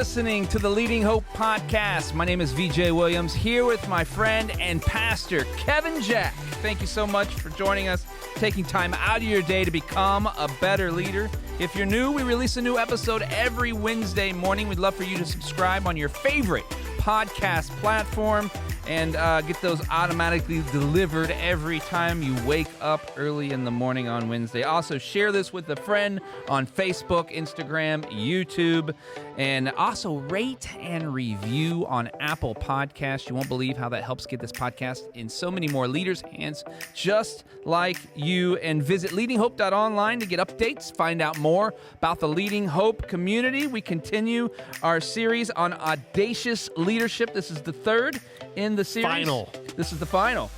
listening to the Leading Hope Podcast. My name is VJ Williams, here with my friend and pastor, Kevin Jack. Thank you so much for joining us, taking time out of your day to become a better leader. If you're new, we release a new episode every Wednesday morning. We'd love for you to subscribe on your favorite podcast platform and get those automatically delivered every time you wake up early in the morning on Wednesday. Also, share this with a friend on Facebook, Instagram, YouTube, and also rate and review on Apple Podcasts. You won't believe how that helps get this podcast in so many more leaders' hands just like you. And visit leadinghope.online to get updates, find out more about the Leading Hope community. We continue our series on Audacious leadership. This is the third in the series. This is the final.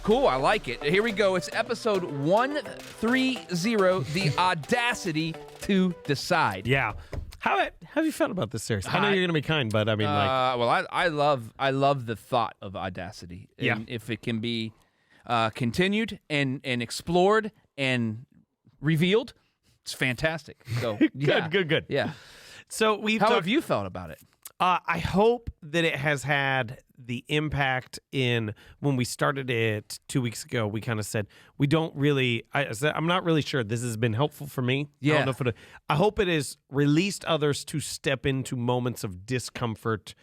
Cool, I like it. Here we go. It's episode 130, The Audacity to Decide. Yeah. How have you felt about this series? I know you're going to be kind, but I mean, I love the thought of audacity. And yeah. If it can be continued and explored and revealed, it's fantastic. So yeah. Good. Yeah. So how have you felt about it? I hope that it has had the impact in when we started it 2 weeks ago. We kind of said we don't really. I'm not really sure this has been helpful for me. Yeah. I don't know if I hope it has released others to step into moments of discomfort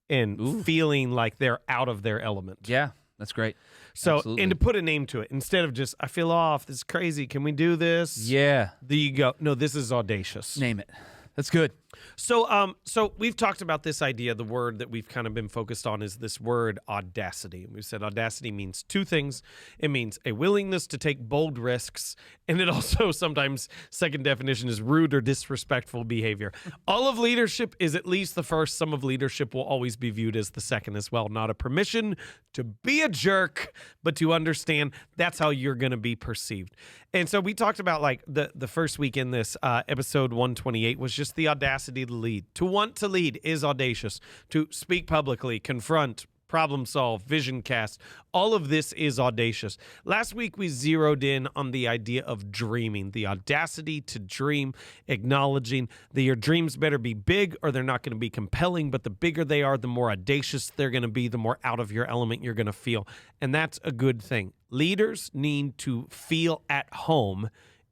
and feeling like they're out of their element. Yeah, that's great. So, Absolutely. and to put a name to it, instead of just, I feel off, this is crazy, can we do this? Yeah. There you go. No, this is audacious. Name it. That's good. So we've talked about this idea. The word that we've kind of been focused on is this word audacity. We said audacity means two things. It means a willingness to take bold risks, and it also sometimes, second definition, is rude or disrespectful behavior. All of leadership is at least the first. Some of leadership will always be viewed as the second as well. Not a permission to be a jerk, but to understand that's how you're going to be perceived. And so we talked about like the first week in this episode 128 was just the audacity to lead. To want to lead is audacious. To speak publicly, confront, problem solve, vision cast, all of this is audacious. Last week we zeroed in on the idea of dreaming, the audacity to dream, acknowledging that your dreams better be big or they're not going to be compelling, but the bigger they are, the more audacious they're going to be, the more out of your element you're going to feel. And that's a good thing. Leaders need to feel at home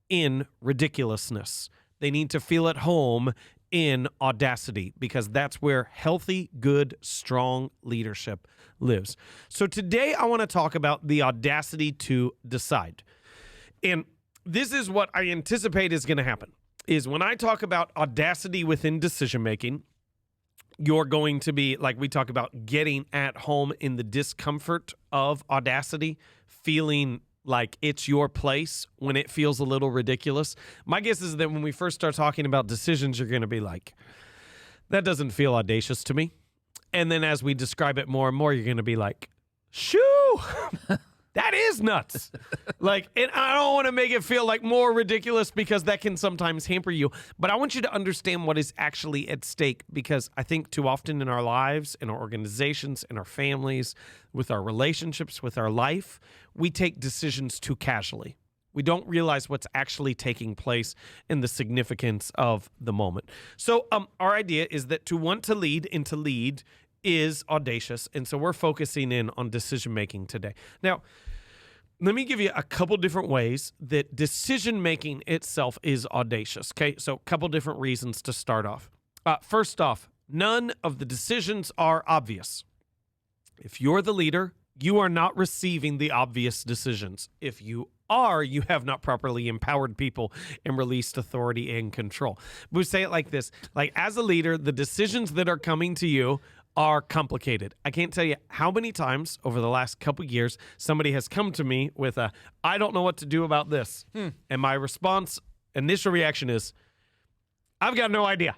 in ridiculousness. They need to feel at home in audacity, because that's where healthy, good, strong leadership lives. So today I want to talk about the audacity to decide. And this is what I anticipate is going to happen, is when I talk about audacity within decision-making, you're going to be, like we talk about, getting at home in the discomfort of audacity, feeling like it's your place when it feels a little ridiculous. My guess is that when we first start talking about decisions, you're going to be like, that doesn't feel audacious to me. And then as we describe it more and more, you're going to be like, shoo, that is nuts. And I don't want to make it feel like more ridiculous because that can sometimes hamper you. But I want you to understand what is actually at stake, because I think too often in our lives, in our organizations, in our families, with our relationships, with our life, we take decisions too casually. We don't realize what's actually taking place and the significance of the moment. So our idea is that to want to lead and to lead is audacious. And so we're focusing in on decision-making today. Now, let me give you a couple different ways that decision-making itself is audacious. Okay, so a couple different reasons to start off. First off, none of the decisions are obvious. If you're the leader, you are not receiving the obvious decisions. If you are, you have not properly empowered people and released authority and control. We say it like this, like as a leader, the decisions that are coming to you are complicated. I can't tell you how many times over the last couple of years somebody has come to me with a, I don't know what to do about this. And my initial reaction is, I've got no idea.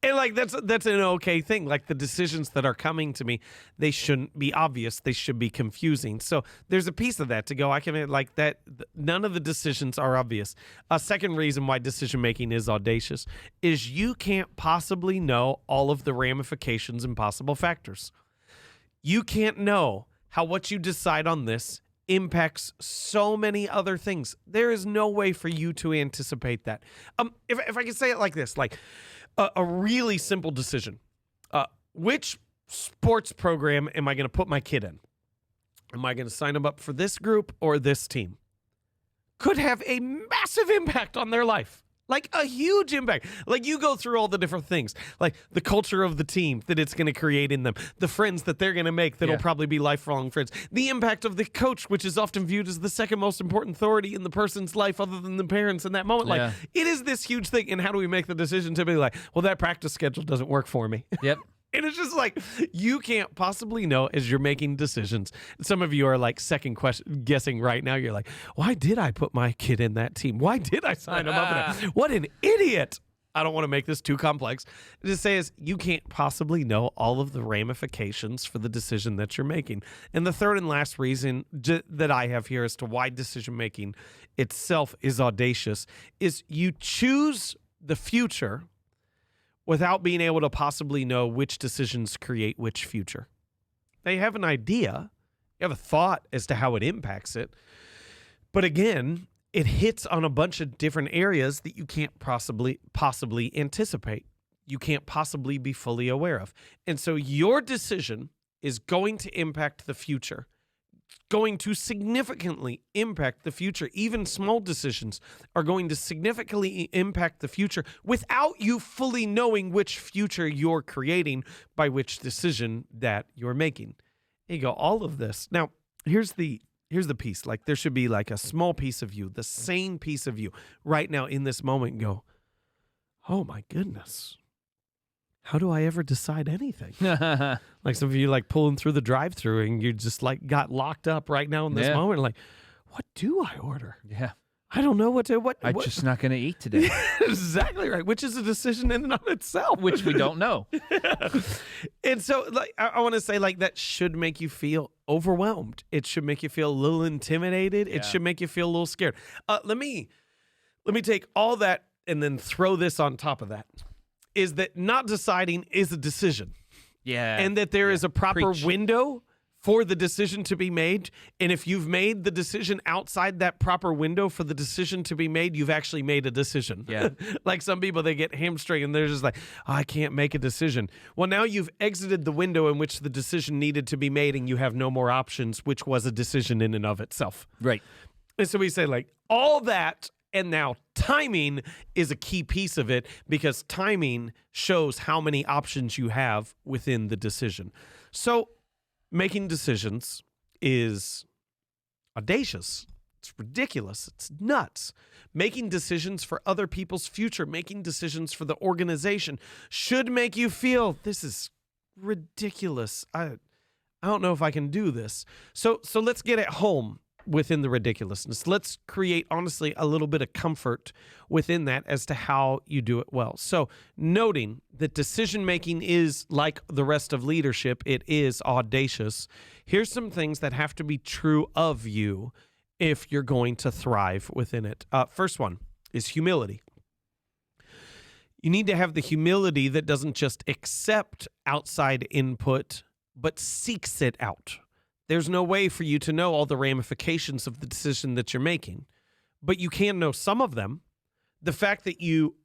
And like that's an okay thing. Like the decisions that are coming to me, they shouldn't be obvious. They should be confusing. So there's a piece of that to go, I can like that. None of the decisions are obvious. A second reason why decision making is audacious is you can't possibly know all of the ramifications and possible factors. You can't know how what you decide on this impacts so many other things. There is no way for you to anticipate that. If I can say it like this, like A really simple decision. Which sports program am I going to put my kid in? Am I going to sign them up for this group or this team? Could have a massive impact on their life. Like a huge impact. Like you go through all the different things, like the culture of the team that it's going to create in them, the friends that they're going to make that'll probably be lifelong friends, the impact of the coach, which is often viewed as the second most important authority in the person's life other than the parents in that moment. Like it is this huge thing. And how do we make the decision to be like, well, that practice schedule doesn't work for me. Yep. And it's just like, you can't possibly know as you're making decisions. Some of you are like guessing right now. You're like, why did I put my kid in that team? Why did I sign him up for that? What an idiot. I don't want to make this too complex. Just say is you can't possibly know all of the ramifications for the decision that you're making. And the third and last reason that I have here as to why decision making itself is audacious is you choose the future without being able to possibly know which decisions create which future. Now, you have an idea, you have a thought as to how it impacts it, but again, it hits on a bunch of different areas that you can't possibly anticipate. You can't possibly be fully aware of. And so your decision is going to impact the future, going to significantly impact the future. Even small decisions are going to significantly impact the future without you fully knowing which future you're creating by which decision that you're making. There you go, all of this. Now, here's the piece. Like there should be like a small piece of you, the sane piece of you right now in this moment go, oh my goodness. How do I ever decide anything? Like some of you like pulling through the drive-thru and you just like got locked up right now in this moment. Like, what do I order? Yeah. I don't know what to, I'm just not going to eat today. Exactly right. Which is a decision in and of itself. Which we don't know. And so like, I want to say like that should make you feel overwhelmed. It should make you feel a little intimidated. It should make you feel a little scared. Let me take all that and then throw this on top of that. Is that not deciding is a decision. Yeah. And that there is a proper window for the decision to be made. And if you've made the decision outside that proper window for the decision to be made, you've actually made a decision. Yeah. Like some people, they get hamstring and they're just like, oh, I can't make a decision. Well, now you've exited the window in which the decision needed to be made and you have no more options, which was a decision in and of itself. Right. And so we say like all that. And now timing is a key piece of it because timing shows how many options you have within the decision. So making decisions is audacious. It's ridiculous. It's nuts. Making decisions for other people's future, making decisions for the organization should make you feel this is ridiculous. I don't know if I can do this. So let's get it home. Within the ridiculousness. Let's create, honestly, a little bit of comfort within that as to how you do it well. So noting that decision-making is like the rest of leadership, it is audacious. Here's some things that have to be true of you if you're going to thrive within it. First one is humility. You need to have the humility that doesn't just accept outside input, but seeks it out. There's no way for you to know all the ramifications of the decision that you're making, but you can know some of them. The fact that you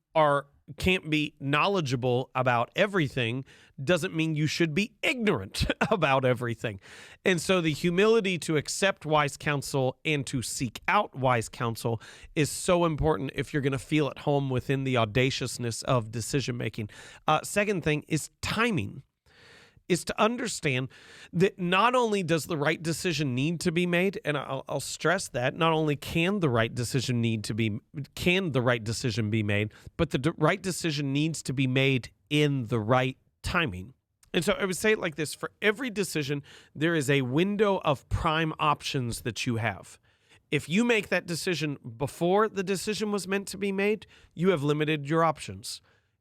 can't be knowledgeable about everything doesn't mean you should be ignorant about everything. And so the humility to accept wise counsel and to seek out wise counsel is so important if you're going to feel at home within the audaciousness of decision making. Second thing is timing. Is to understand that not only does the right decision need to be made, and I'll stress that, not only can the right decision be made, but the right decision needs to be made in the right timing. And so I would say it like this: for every decision, there is a window of prime options that you have. If you make that decision before the decision was meant to be made, you have limited your options.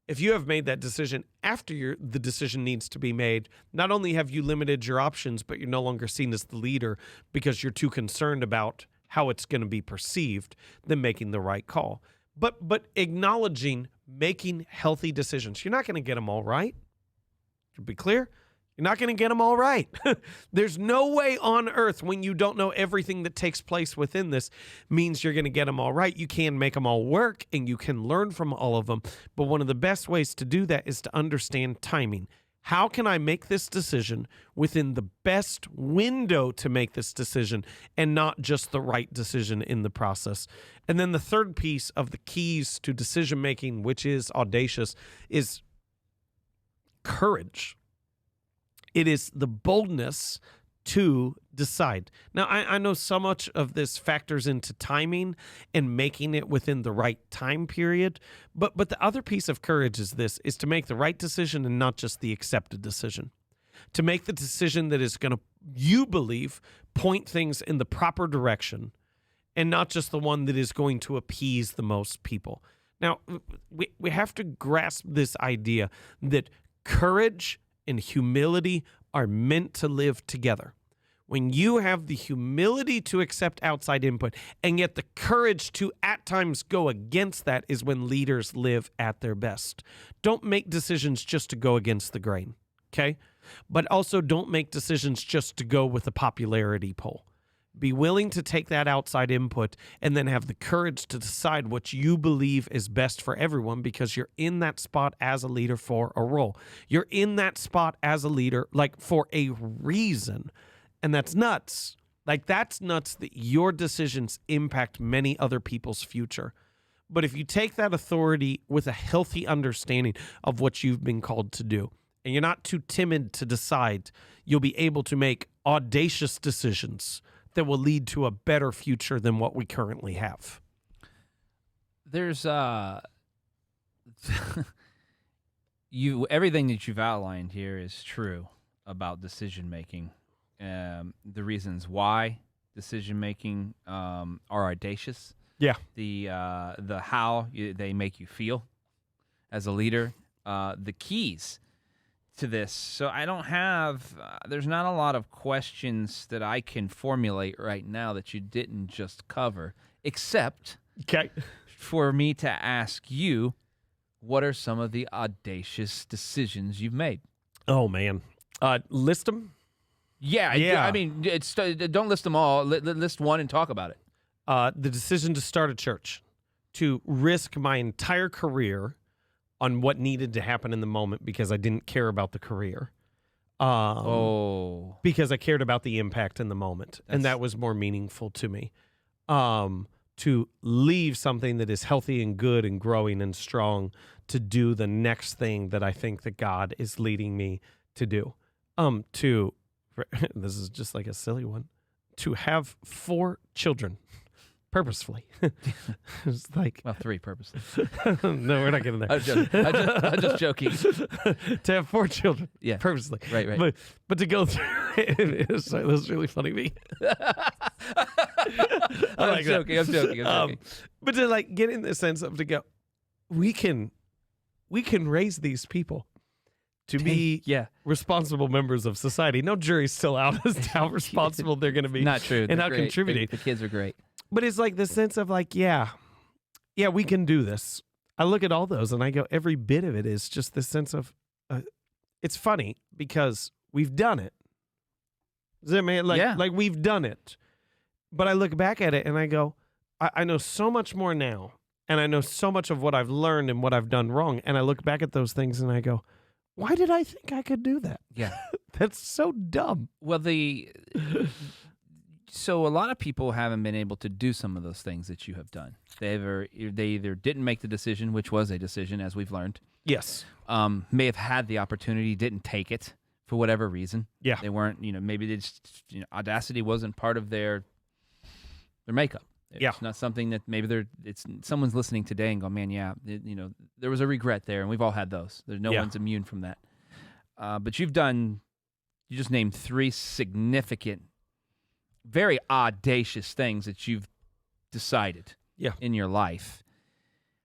If you have made that decision after the decision needs to be made, not only have you limited your options, but you're no longer seen as the leader because you're too concerned about how it's going to be perceived than making the right call. But acknowledging making healthy decisions. You're not going to get them all right. To be clear, You're not going to get them all right. There's no way on earth when you don't know everything that takes place within this means you're going to get them all right. You can make them all work and you can learn from all of them. But one of the best ways to do that is to understand timing. How can I make this decision within the best window to make this decision and not just the right decision in the process? And then the third piece of the keys to decision making, which is audacious, is courage. It is the boldness to decide. Now, I know so much of this factors into timing and making it within the right time period, but the other piece of courage is to make the right decision and not just the accepted decision. To make the decision that is going to, you believe, point things in the proper direction and not just the one that is going to appease the most people. Now, we have to grasp this idea that courage and humility are meant to live together. When you have the humility to accept outside input and yet the courage to at times go against that is when leaders live at their best. Don't make decisions just to go against the grain, okay? But also don't make decisions just to go with the popularity poll. Be willing to take that outside input and then have the courage to decide what you believe is best for everyone because you're in that spot as a leader for a role. You're in that spot as a leader, like for a reason. And that's nuts. Like that's nuts that your decisions impact many other people's future. But if you take that authority with a healthy understanding of what you've been called to do, and you're not too timid to decide, you'll be able to make audacious decisions that will lead to a better future than what we currently have. There's everything that you've outlined here is true about decision making. The reasons why decision making are audacious. Yeah. The how they make you feel as a leader. The keys to this. So I don't have, there's not a lot of questions that I can formulate right now that you didn't just cover, except for me to ask you, what are some of the audacious decisions you've made? Oh, man. List them? Yeah. I mean, don't list them all. List one and talk about it. The decision to start a church, to risk my entire career on what needed to happen in the moment because I didn't care about the career. Because I cared about the impact in the moment. And that was more meaningful to me. To leave something that is healthy and good and growing and strong to do the next thing that I think that God is leading me to do. This is just like a silly one, to have 4 children. Purposefully. It's like, well, 3 purposely. No, we're not getting there. I'm just joking. To have 4 children. Yeah. Purposely. Right. But to go through it was really funny to me. I'm joking. But to like get in the sense of to go, we can raise these people to be responsible members of society. No jury's still out as to how responsible they're going to be. Not true. And how contributing. The kids are great. But it's like the sense of like, yeah, we can do this. I look at all those and I go, every bit of it is just this sense of, it's funny because we've done it. Does that mean like we've done it? But I look back at it and I go, I know so much more now. And I know so much of what I've learned and what I've done wrong. And I look back at those things and I go, why did I think I could do that? Yeah. That's so dumb. Well, so a lot of people haven't been able to do some of those things that you have done. They either didn't make the decision, which was a decision, as we've learned. Yes. May have had the opportunity, didn't take it for whatever reason. Yeah. They weren't, maybe they just, Audacity wasn't part of their makeup. It's not something that maybe someone's listening today and go, man, there was a regret there, and we've all had those. No one's immune from that. But you just named 3 significant, very audacious things that you've decided in your life.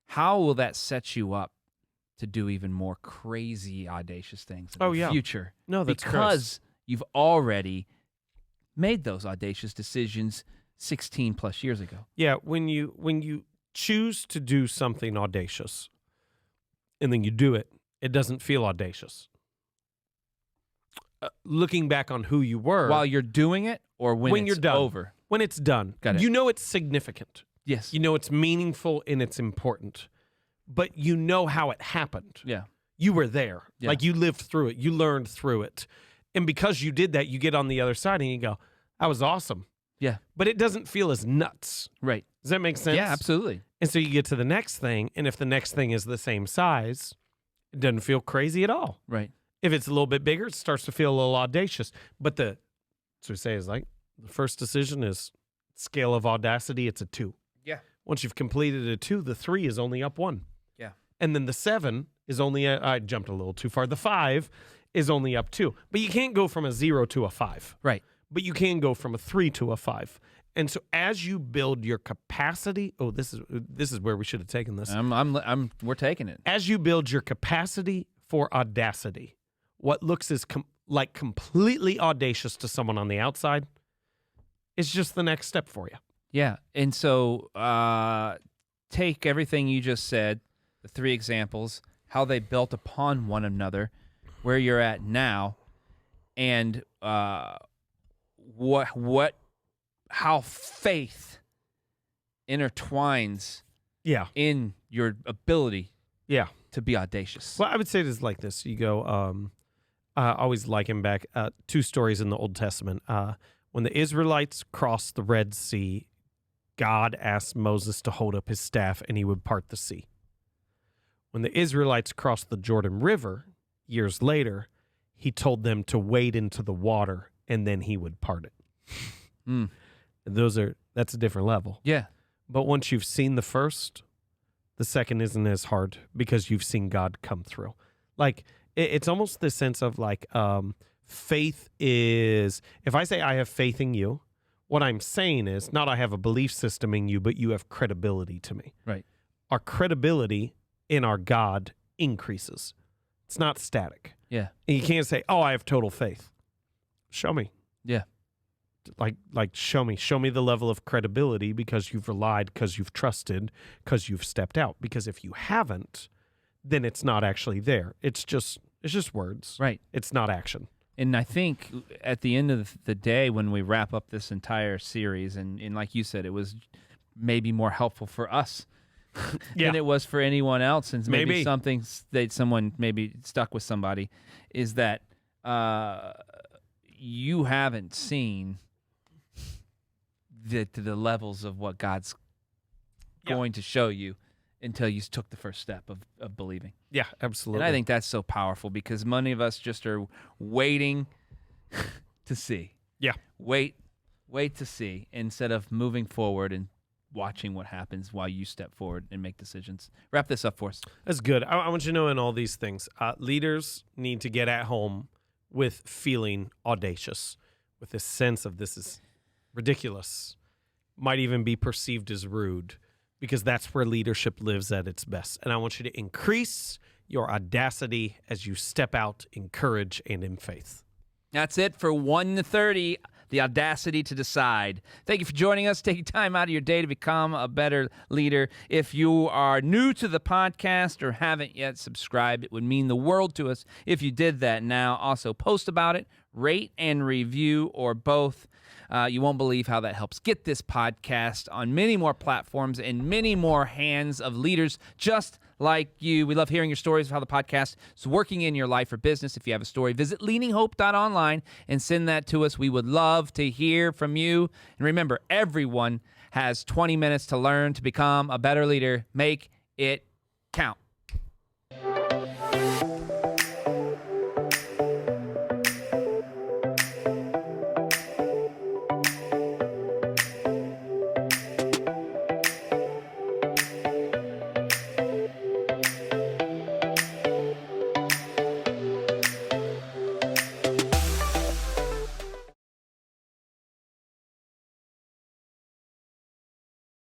How will that set you up to do even more crazy, audacious things in the future? No, that's because you've already made those audacious decisions 16 plus years ago. Yeah, when you choose to do something audacious and then you do it, it doesn't feel audacious. looking back on who you were While you're doing it or when it's you're done. over? When it's done. Got it. You know it's significant. Yes. You know it's meaningful and it's important. But you know how it happened. Yeah. You were there. Yeah. Like you lived through it. You learned through it. And because you did that, you get on the other side and you go, that was awesome. Yeah. But it doesn't feel as nuts. Right. Does that make sense? Yeah, absolutely. And so you get to the next thing, and if the next thing is the same size, it doesn't feel crazy at all. Right. If it's a little bit bigger, it starts to feel a little audacious. But so we say is like the first decision is scale of audacity, it's a 2. Yeah. Once you've completed a 2, the 3 is only up 1. Yeah. And then the 7 is only, I jumped a little too far. The 5 is only up 2. But you can't go from a 0 to a 5. Right. But you can go from a 3 to a 5. And so as you build your capacity, this is where we should have taken this. We're taking it. As you build your capacity for audacity, what looks like completely audacious to someone on the outside is just the next step for you. Yeah. And so take everything you just said, the 3 examples, how they built upon one another, where you're at now, and how faith intertwines in your ability to be audacious. Well, I would say it is like this. You go, I always liken back 2 stories in the Old Testament. When the Israelites crossed the Red Sea, God asked Moses to hold up his staff and he would part the sea. When the Israelites crossed the Jordan River, years later, he told them to wade into the water and then he would part it. Mm. That's a different level. Yeah. But once you've seen the first, the second isn't as hard because you've seen God come through. Like, it's almost this sense of like, faith is, if I say I have faith in you, what I'm saying is not I have a belief system in you, but you have credibility to me. Right. Our credibility in our God increases. It's not static. Yeah. And you can't say, I have total faith. Show me. Yeah. Like show me the level of credibility because you've relied, because you've trusted, because you've stepped out. Because if you haven't, then it's not actually there. It's just words. Right. It's not action. And I think at the end of the day, when we wrap up this entire series, and like you said, it was maybe more helpful for us than it was for anyone else, and maybe something that someone maybe stuck with somebody, is that you haven't seen the levels of what God's going to show you until you took the first step of believing. Yeah, absolutely. And I think that's so powerful because many of us just are waiting to see. Yeah. Wait to see instead of moving forward and watching what happens while you step forward and make decisions. Wrap this up for us. That's good. I want you to know in all these things, leaders need to get at home with feeling audacious, with this sense of this is ridiculous, might even be perceived as rude, because that's where leadership lives at its best. And I want you to increase your audacity as you step out in courage and in faith. That's it for 1 to 30, the audacity to decide. Thank you for joining us, taking time out of your day to become a better leader. If you are new to the podcast or haven't yet subscribed, it would mean the world to us if you did that now. Also, post about it, rate and review, or both. You won't believe how that helps get this podcast on many more platforms and many more hands of leaders just like you. We love hearing your stories of how the podcast is working in your life or business. If you have a story, visit leaninghope.online and send that to us. We would love to hear from you. And remember, everyone has 20 minutes to learn to become a better leader. Make it count.